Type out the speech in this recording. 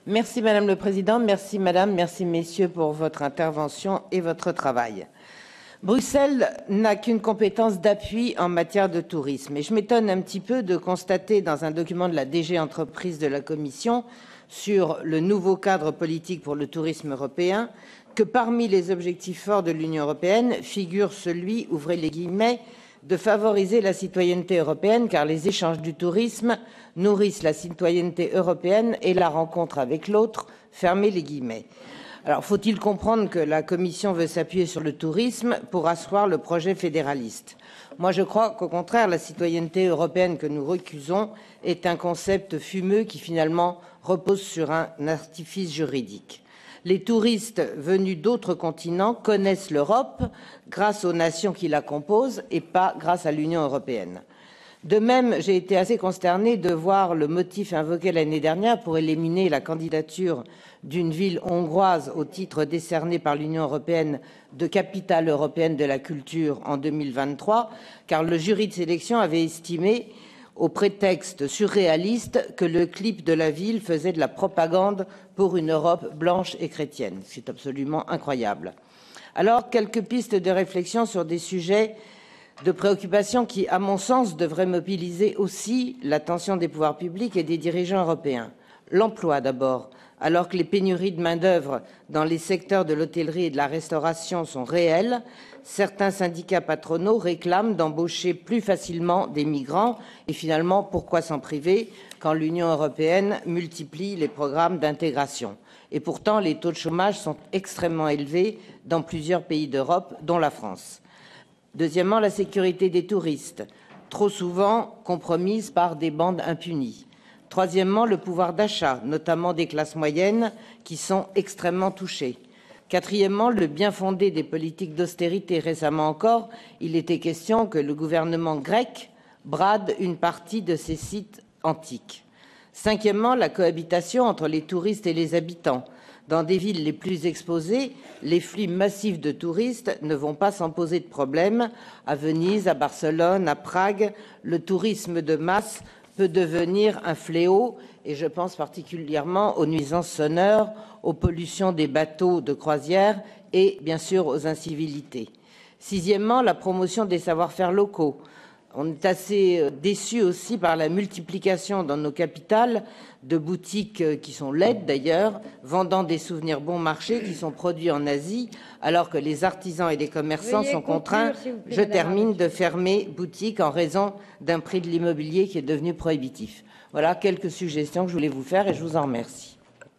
Merci Madame le Président, merci Madame, merci Messieurs pour votre intervention et votre travail. Bruxelles n'a qu'une compétence d'appui en matière de tourisme et je m'étonne un petit peu de constater dans un document de la DG Entreprises de la Commission sur le nouveau cadre politique pour le tourisme européen que parmi les objectifs forts de l'Union européenne figure celui, ouvrez les guillemets, de favoriser la citoyenneté européenne car les échanges du tourisme nourrissent la citoyenneté européenne et la rencontre avec l'autre, fermez les guillemets. Alors, faut-il comprendre que la Commission veut s'appuyer sur le tourisme pour asseoir le projet fédéraliste? Moi, je crois qu'au contraire, la citoyenneté européenne que nous récusons est un concept fumeux qui finalement repose sur un artifice juridique. Les touristes venus d'autres continents connaissent l'Europe grâce aux nations qui la composent et pas grâce à l'Union européenne. De même, j'ai été assez consternée de voir le motif invoqué l'année dernière pour éliminer la candidature d'une ville hongroise au titre décerné par l'Union européenne de capitale européenne de la culture en 2023, car le jury de sélection avait estimé, au prétexte surréaliste, que le clip de la ville faisait de la propagande pour une Europe blanche et chrétienne. C'est absolument incroyable. Alors, quelques pistes de réflexion sur des sujets de préoccupation qui, à mon sens, devraient mobiliser aussi l'attention des pouvoirs publics et des dirigeants européens. L'emploi d'abord. Alors que les pénuries de main-d'œuvre dans les secteurs de l'hôtellerie et de la restauration sont réelles, certains syndicats patronaux réclament d'embaucher plus facilement des migrants. Et finalement, pourquoi s'en priver quand l'Union européenne multiplie les programmes d'intégration? Et pourtant, les taux de chômage sont extrêmement élevés dans plusieurs pays d'Europe, dont la France. Deuxièmement, la sécurité des touristes, trop souvent compromise par des bandes impunies. Troisièmement, le pouvoir d'achat, notamment des classes moyennes, qui sont extrêmement touchées. Quatrièmement, le bien-fondé des politiques d'austérité. Récemment encore, il était question que le gouvernement grec brade une partie de ses sites antiques. Cinquièmement, la cohabitation entre les touristes et les habitants. Dans des villes les plus exposées, les flux massifs de touristes ne vont pas s'en poser de problème. À Venise, à Barcelone, à Prague, le tourisme de masse peut devenir un fléau, et je pense particulièrement aux nuisances sonores, aux pollutions des bateaux de croisière et bien sûr aux incivilités. Sixièmement, la promotion des savoir-faire locaux. On est assez déçu aussi par la multiplication dans nos capitales de boutiques qui sont laides d'ailleurs, vendant des souvenirs bon marché qui sont produits en Asie, alors que les artisans et les commerçants sont contraints, je termine, de fermer boutique en raison d'un prix de l'immobilier qui est devenu prohibitif. Voilà quelques suggestions que je voulais vous faire et je vous en remercie.